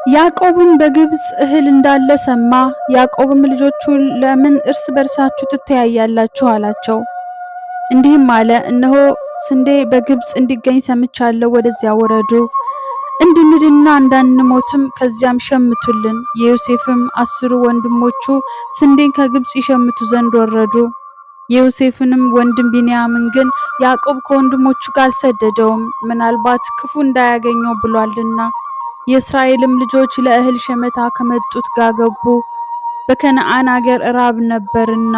ያዕቆብም በግብጽ እህል እንዳለ ሰማ። ያዕቆብም ልጆቹን ለምን እርስ በርሳችሁ ትተያያላችሁ አላቸው። እንዲህም አለ፣ እነሆ ስንዴ በግብጽ እንዲገኝ ሰምቻለሁ። ወደዚያ ወረዱ፣ እንድንድንና እንዳንሞትም ከዚያም ሸምቱልን። የዮሴፍም 10 ወንድሞቹ ስንዴን ከግብጽ ይሸምቱ ዘንድ ወረዱ። የዮሴፍንም ወንድም ቢንያምን ግን ያዕቆብ ከወንድሞቹ ጋር አልሰደደውም፣ ምናልባት ክፉ እንዳያገኘው ብሏልና። የእስራኤልም ልጆች ለእህል ሸመታ ከመጡት ጋር ገቡ፣ በከነዓን አገር ራብ ነበርና።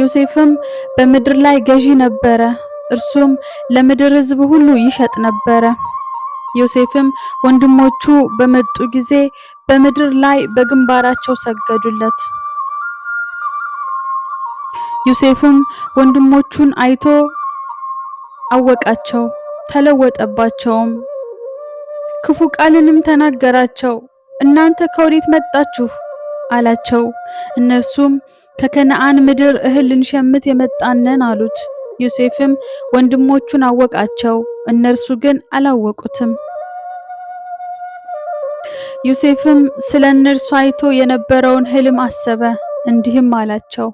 ዮሴፍም በምድር ላይ ገዢ ነበረ፣ እርሱም ለምድር ሕዝብ ሁሉ ይሸጥ ነበረ። ዮሴፍም ወንድሞቹ በመጡ ጊዜ በምድር ላይ በግንባራቸው ሰገዱለት። ዮሴፍም ወንድሞቹን አይቶ አወቃቸው፣ ተለወጠባቸውም፣ ክፉ ቃልንም ተናገራቸው። እናንተ ከወዴት መጣችሁ አላቸው። እነርሱም ከከነዓን ምድር እህል ልንሸምት የመጣነን አሉት። ዮሴፍም ወንድሞቹን አወቃቸው፣ እነርሱ ግን አላወቁትም። ዮሴፍም ስለ እነርሱ አይቶ የነበረውን ሕልም አሰበ፣ እንዲህም አላቸው፣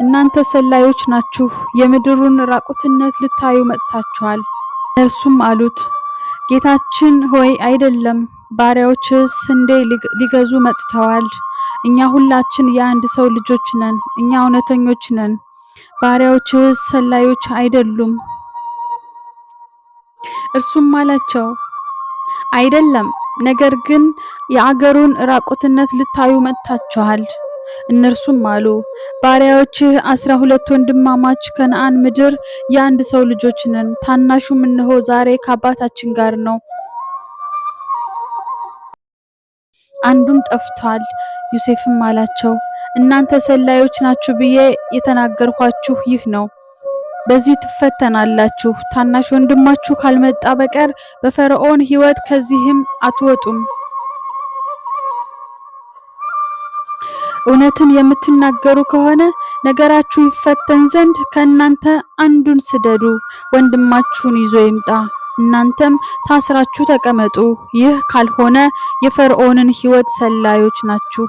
እናንተ ሰላዮች ናችሁ፣ የምድሩን ራቁትነት ልታዩ መጥታችኋል። እነርሱም አሉት፣ ጌታችን ሆይ አይደለም፣ ባሪያዎችህ ስንዴ ሊገዙ መጥተዋል። እኛ ሁላችን የአንድ ሰው ልጆች ነን፣ እኛ እውነተኞች ነን፣ ባሪያዎችህ ሰላዮች አይደሉም። እርሱም አላቸው፣ አይደለም፣ ነገር ግን የአገሩን ራቁትነት ልታዩ መጥታችኋል። እነርሱም አሉ፣ ባሪያዎችህ 12 ወንድማማች ከነዓን ምድር የአንድ ሰው ልጆች ነን። ታናሹም እነሆ ዛሬ ከአባታችን ጋር ነው፣ አንዱም ጠፍቷል። ዮሴፍም አላቸው፣ እናንተ ሰላዮች ናችሁ ብዬ የተናገርኳችሁ ይህ ነው። በዚህ ትፈተናላችሁ። ታናሽ ወንድማችሁ ካልመጣ በቀር በፈርዖን ሕይወት ከዚህም አትወጡም። እውነትን የምትናገሩ ከሆነ ነገራችሁ ይፈተን ዘንድ ከእናንተ አንዱን ስደዱ፣ ወንድማችሁን ይዞ ይምጣ፣ እናንተም ታስራችሁ ተቀመጡ። ይህ ካልሆነ የፈርዖንን ሕይወት ሰላዮች ናችሁ።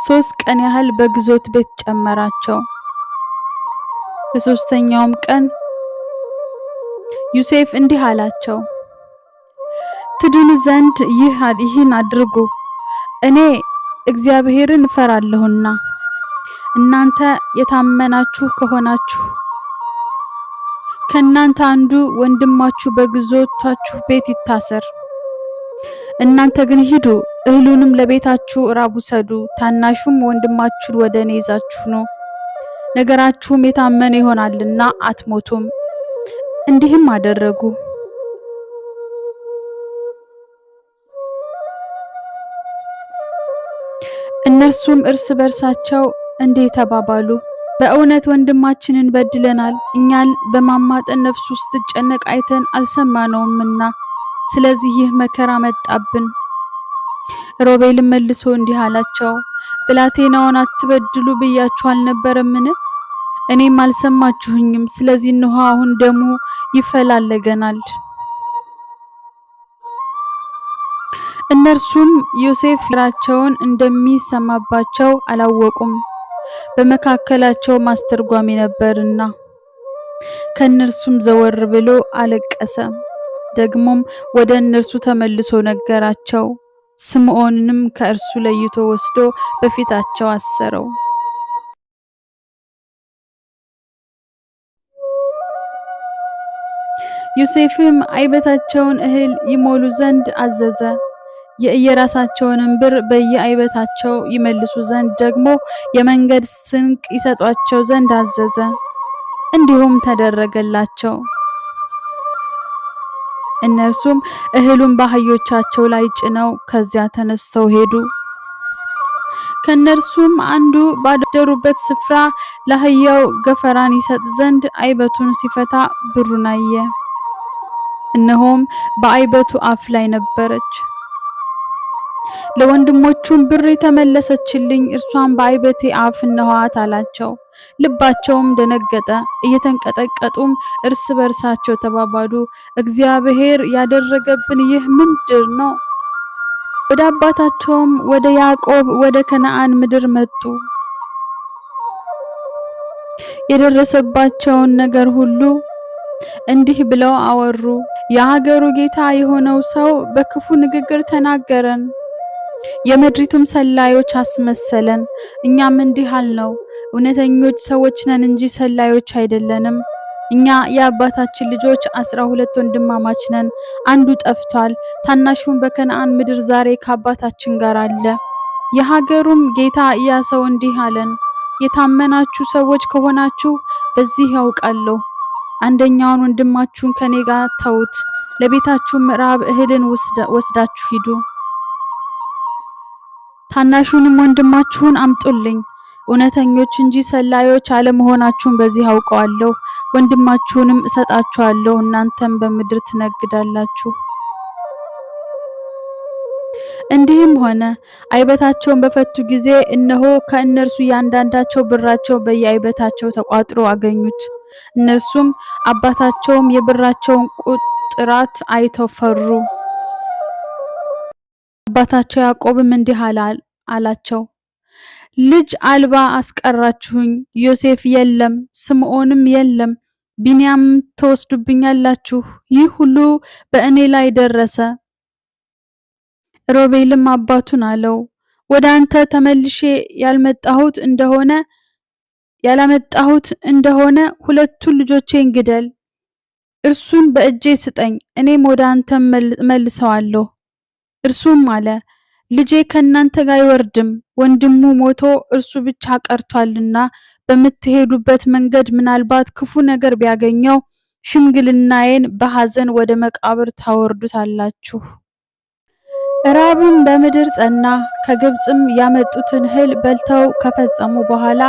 3 ቀን ያህል በግዞት ቤት ጨመራቸው። በሶስተኛውም ቀን ዮሴፍ እንዲህ አላቸው፣ ትድኑ ዘንድ ይህን አድርጉ፣ እኔ እግዚአብሔርን እፈራለሁና። እናንተ የታመናችሁ ከሆናችሁ ከእናንተ አንዱ ወንድማችሁ በግዞታችሁ ቤት ይታሰር። እናንተ ግን ሂዱ፣ እህሉንም ለቤታችሁ ራብ ውሰዱ፣ ታናሹም ወንድማችሁን ወደ እኔ ይዛችሁ ኑ፣ ነገራችሁም የታመነ ይሆናልና አትሞቱም። እንዲህም አደረጉ። እነርሱም እርስ በርሳቸው እንዲህ ተባባሉ፣ በእውነት ወንድማችንን በድለናል፣ እኛን በማማጠን ነፍሱ ስትጨነቅ አይተን አልሰማነውምና፣ ስለዚህ ይህ መከራ መጣብን። ሮቤልም መልሶ እንዲህ አላቸው፣ ብላቴናውን አትበድሉ ብያችሁ አልነበረምን? እኔም አልሰማችሁኝም። ስለዚህ እነሆ አሁን ደሙ ይፈላለገናል። እነርሱም ዮሴፍ ራቸውን እንደሚሰማባቸው አላወቁም፣ በመካከላቸው አስተርጓሚ ነበርና። ከእነርሱም ዘወር ብሎ አለቀሰ። ደግሞም ወደ እነርሱ ተመልሶ ነገራቸው። ስምዖንንም ከእርሱ ለይቶ ወስዶ በፊታቸው አሰረው። ዮሴፍም አይበታቸውን እህል ይሞሉ ዘንድ አዘዘ። የየራሳቸውንም ብር በየአይበታቸው ይመልሱ ዘንድ ደግሞ የመንገድ ስንቅ ይሰጧቸው ዘንድ አዘዘ። እንዲሁም ተደረገላቸው። እነርሱም እህሉን በአህዮቻቸው ላይ ጭነው ከዚያ ተነስተው ሄዱ። ከእነርሱም አንዱ ባደሩበት ስፍራ ለአህያው ገፈራን ይሰጥ ዘንድ አይበቱን ሲፈታ ብሩን አየ። እነሆም በአይበቱ አፍ ላይ ነበረች። ለወንድሞቹም ብር የተመለሰችልኝ እርሷን በዓይበቴ አፍ እነኋት አላቸው። ልባቸውም ደነገጠ፣ እየተንቀጠቀጡም እርስ በርሳቸው ተባባሉ፣ እግዚአብሔር ያደረገብን ይህ ምንድር ነው? ወደ አባታቸውም ወደ ያዕቆብ ወደ ከነዓን ምድር መጡ። የደረሰባቸውን ነገር ሁሉ እንዲህ ብለው አወሩ። የሀገሩ ጌታ የሆነው ሰው በክፉ ንግግር ተናገረን፣ የምድሪቱም ሰላዮች አስመሰለን። እኛም እንዲህ አልነው፣ እውነተኞች ሰዎች ነን እንጂ ሰላዮች አይደለንም። እኛ የአባታችን ልጆች 12 ወንድማማች ነን። አንዱ ጠፍቷል፣ ታናሹም በከነዓን ምድር ዛሬ ከአባታችን ጋር አለ። የሀገሩም ጌታ ያ ሰው እንዲህ አለን፣ የታመናችሁ ሰዎች ከሆናችሁ በዚህ ያውቃለሁ። አንደኛውን ወንድማችሁን ከኔ ጋር ተዉት፣ ለቤታችሁ ምዕራብ እህልን ወስዳችሁ ሂዱ። ታናሹንም ወንድማችሁን አምጡልኝ። እውነተኞች እንጂ ሰላዮች አለመሆናችሁን በዚህ አውቀዋለሁ። ወንድማችሁንም እሰጣችኋለሁ፣ እናንተም በምድር ትነግዳላችሁ። እንዲህም ሆነ፣ ዓይበታቸውን በፈቱ ጊዜ እነሆ ከእነርሱ እያንዳንዳቸው ብራቸው በየዓይበታቸው ተቋጥሮ አገኙት። እነርሱም አባታቸውም የብራቸውን ቁጥራት አይተው ፈሩ። አባታቸው ያዕቆብም እንዲህ አላቸው፣ ልጅ አልባ አስቀራችሁኝ። ዮሴፍ የለም፣ ስምዖንም የለም፣ ቢንያምም ትወስዱብኛላችሁ። ይህ ሁሉ በእኔ ላይ ደረሰ። ሮቤልም አባቱን አለው፣ ወደ አንተ ተመልሼ ያላመጣሁት እንደሆነ ሁለቱን ልጆቼን ግደል፣ እርሱን በእጄ ስጠኝ፣ እኔም ወደ አንተ መልሰዋለሁ። እርሱም አለ፣ ልጄ ከእናንተ ጋር አይወርድም፣ ወንድሙ ሞቶ እርሱ ብቻ ቀርቷልና በምትሄዱበት መንገድ ምናልባት ክፉ ነገር ቢያገኘው ሽምግልናዬን በሐዘን ወደ መቃብር ታወርዱታላችሁ። ራብም በምድር ጸና። ከግብጽም ያመጡትን እህል በልተው ከፈጸሙ በኋላ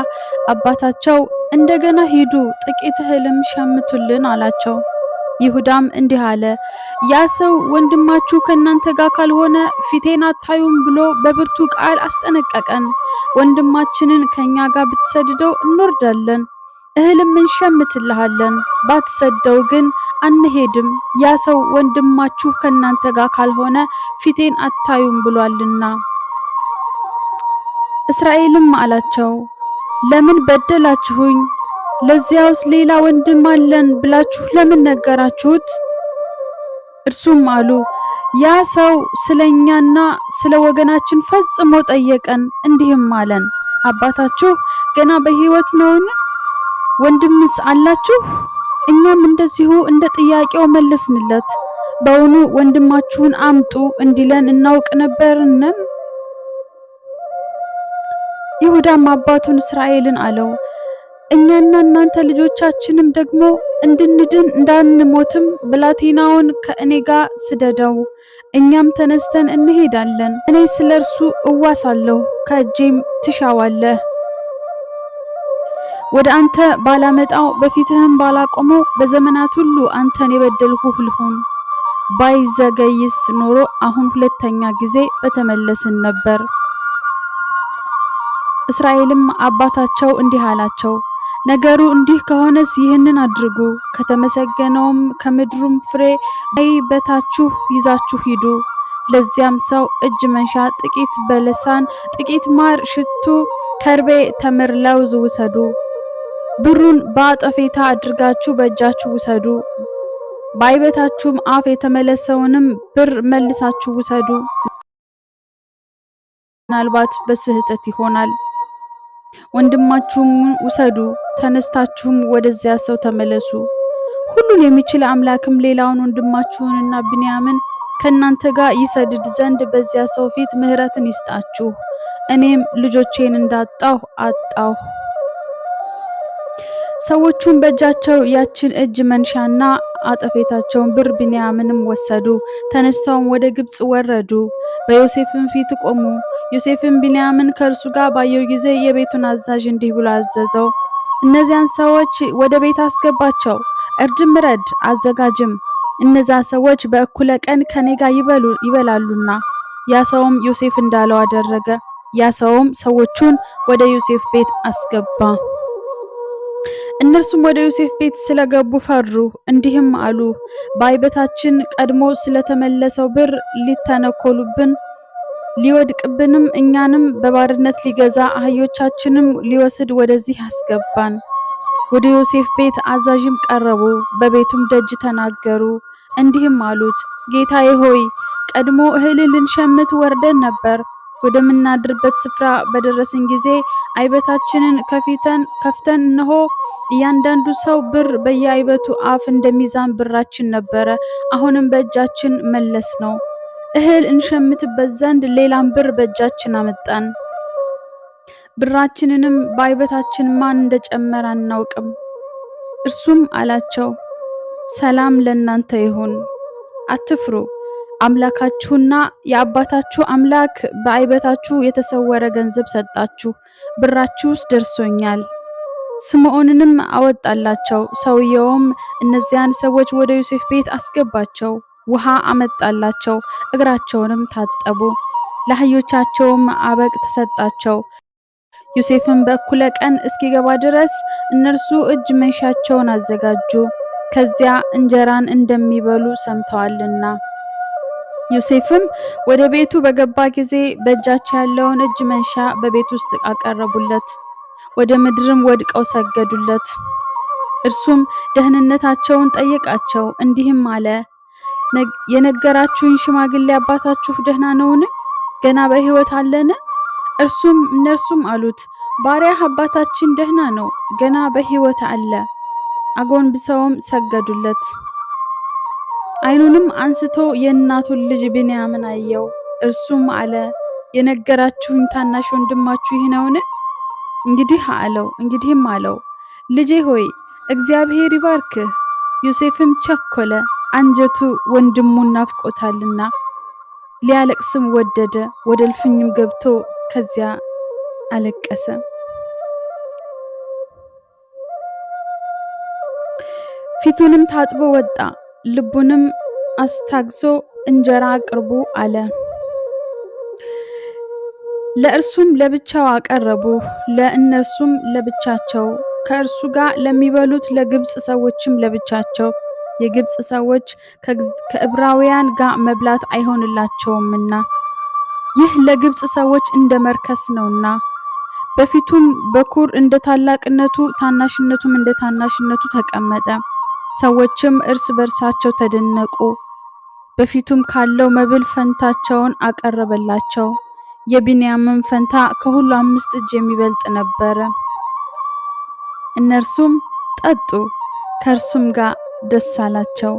አባታቸው እንደገና ሂዱ፣ ጥቂት እህልም ሸምቱልን አላቸው። ይሁዳም እንዲህ አለ፣ ያ ሰው ወንድማችሁ ከእናንተ ጋር ካልሆነ ፊቴን አታዩም ብሎ በብርቱ ቃል አስጠነቀቀን። ወንድማችንን ከኛ ጋር ብትሰድደው እንወርዳለን፣ እህልም እንሸምትልሃለን። ባትሰደው ግን አንሄድም። ያ ሰው ወንድማችሁ ከእናንተ ጋር ካልሆነ ፊቴን አታዩም ብሏልና። እስራኤልም አላቸው፣ ለምን በደላችሁኝ? ለዚያውስ ሌላ ወንድም አለን ብላችሁ ለምን ነገራችሁት? እርሱም አሉ፣ ያ ሰው ስለኛና ስለ ወገናችን ፈጽሞ ጠየቀን፣ እንዲህም አለን፣ አባታችሁ ገና በሕይወት ነውን? ወንድምስ አላችሁ? እኛም እንደዚሁ እንደ ጥያቄው መለስንለት። በውኑ ወንድማችሁን አምጡ እንዲለን እናውቅ ነበርን? ይሁዳም አባቱን እስራኤልን አለው፣ እኛና እናንተ ልጆቻችንም ደግሞ እንድንድን እንዳንሞትም ብላቴናውን ከእኔ ጋር ስደደው፣ እኛም ተነስተን እንሄዳለን። እኔ ስለ እርሱ እዋሳለሁ፣ ከእጄም ትሻዋለህ። ወደ አንተ ባላመጣው በፊትህም ባላቆመው በዘመናት ሁሉ አንተን የበደልሁህ ልሁን። ባይዘገይስ ኖሮ አሁን ሁለተኛ ጊዜ በተመለስን ነበር። እስራኤልም አባታቸው እንዲህ አላቸው፣ ነገሩ እንዲህ ከሆነስ ይህንን አድርጉ፣ ከተመሰገነውም ከምድሩም ፍሬ በዓይበታችሁ ይዛችሁ ሂዱ። ለዚያም ሰው እጅ መንሻ ጥቂት በለሳን፣ ጥቂት ማር፣ ሽቱ፣ ከርቤ፣ ተምር፣ ለውዝ ውሰዱ። ብሩን በአጠፌታ አድርጋችሁ በእጃችሁ ውሰዱ። በዓይበታችሁም አፍ የተመለሰውንም ብር መልሳችሁ ውሰዱ። ምናልባት በስህተት ይሆናል። ወንድማችሁም ውሰዱ፣ ተነስታችሁም ወደዚያ ሰው ተመለሱ። ሁሉን የሚችል አምላክም ሌላውን ወንድማችሁንና ብንያምን ከእናንተ ጋር ይሰድድ ዘንድ በዚያ ሰው ፊት ምሕረትን ይስጣችሁ። እኔም ልጆቼን እንዳጣሁ አጣሁ። ሰዎቹም በእጃቸው ያችን እጅ መንሻና አጠፌታቸውን ብር ብንያምንም ወሰዱ። ተነስተውም ወደ ግብጽ ወረዱ፣ በዮሴፍም ፊት ቆሙ። ዮሴፍም ብንያምን ከእርሱ ጋር ባየው ጊዜ የቤቱን አዛዥ እንዲህ ብሎ አዘዘው፣ እነዚያን ሰዎች ወደ ቤት አስገባቸው፣ እርድም ረድ አዘጋጅም። እነዛ ሰዎች በእኩለ ቀን ከኔ ጋር ይበላሉና ያ ሰውም ዮሴፍ እንዳለው አደረገ። ያ ሰውም ሰዎቹን ወደ ዮሴፍ ቤት አስገባ። እነርሱም ወደ ዮሴፍ ቤት ስለገቡ ፈሩ፣ እንዲህም አሉ፣ በዓይበታችን ቀድሞ ስለተመለሰው ብር ሊተነኮሉብን ሊወድቅብንም እኛንም በባርነት ሊገዛ አህዮቻችንም ሊወስድ ወደዚህ አስገባን። ወደ ዮሴፍ ቤት አዛዥም ቀረቡ፣ በቤቱም ደጅ ተናገሩ፣ እንዲህም አሉት፣ ጌታዬ ሆይ ቀድሞ እህልን ልንሸምት ወርደን ነበር። ወደምናድርበት ስፍራ በደረስን ጊዜ ዓይበታችንን ከፍተን እነሆ እያንዳንዱ ሰው ብር በየዓይበቱ አፍ እንደሚዛን ብራችን ነበረ። አሁንም በእጃችን መለስ ነው። እህል እንሸምትበት ዘንድ ሌላም ብር በእጃችን አመጣን። ብራችንንም በዓይበታችን ማን እንደጨመረ አናውቅም። እርሱም አላቸው፣ ሰላም ለእናንተ ይሁን፣ አትፍሩ። አምላካችሁና የአባታችሁ አምላክ በዓይበታችሁ የተሰወረ ገንዘብ ሰጣችሁ። ብራችሁስ ደርሶኛል። ስምዖንንም አወጣላቸው። ሰውየውም እነዚያን ሰዎች ወደ ዮሴፍ ቤት አስገባቸው፣ ውሃ አመጣላቸው፣ እግራቸውንም ታጠቡ፣ ለአህዮቻቸውም አበቅ ተሰጣቸው። ዮሴፍም በእኩለ ቀን እስኪገባ ድረስ እነርሱ እጅ መንሻቸውን አዘጋጁ፣ ከዚያ እንጀራን እንደሚበሉ ሰምተዋልና። ዮሴፍም ወደ ቤቱ በገባ ጊዜ በእጃቸው ያለውን እጅ መንሻ በቤት ውስጥ አቀረቡለት፣ ወደ ምድርም ወድቀው ሰገዱለት። እርሱም ደህንነታቸውን ጠየቃቸው፣ እንዲህም አለ፣ የነገራችሁኝ ሽማግሌ አባታችሁ ደህና ነውን? ገና በሕይወት አለን? እነርሱም አሉት፣ ባሪያህ አባታችን ደህና ነው፣ ገና በሕይወት አለ። አጎንብሰውም ሰገዱለት። ዓይኑንም አንስቶ የእናቱን ልጅ ብንያምን አየው። እርሱም አለ፣ የነገራችሁኝ ታናሽ ወንድማችሁ ይህ ነውን? እንግዲህም አለው፣ ልጄ ሆይ እግዚአብሔር ይባርክህ። ዮሴፍም ቸኮለ፣ አንጀቱ ወንድሙን ናፍቆታልና፣ ሊያለቅስም ወደደ። ወደ እልፍኝም ገብቶ ከዚያ አለቀሰ። ፊቱንም ታጥቦ ወጣ። ልቡንም አስታግሶ እንጀራ አቅርቡ አለ። ለእርሱም ለብቻው አቀረቡ፣ ለእነርሱም ለብቻቸው፣ ከእርሱ ጋር ለሚበሉት ለግብፅ ሰዎችም ለብቻቸው። የግብፅ ሰዎች ከዕብራውያን ጋር መብላት አይሆንላቸውምና ይህ ለግብፅ ሰዎች እንደ መርከስ ነውና። በፊቱም በኩር እንደ ታላቅነቱ ታናሽነቱም እንደ ታናሽነቱ ተቀመጠ። ሰዎችም እርስ በርሳቸው ተደነቁ። በፊቱም ካለው መብል ፈንታቸውን አቀረበላቸው። የብንያምም ፈንታ ከሁሉ 5 እጅ የሚበልጥ ነበረ። እነርሱም ጠጡ፣ ከእርሱም ጋር ደስ አላቸው።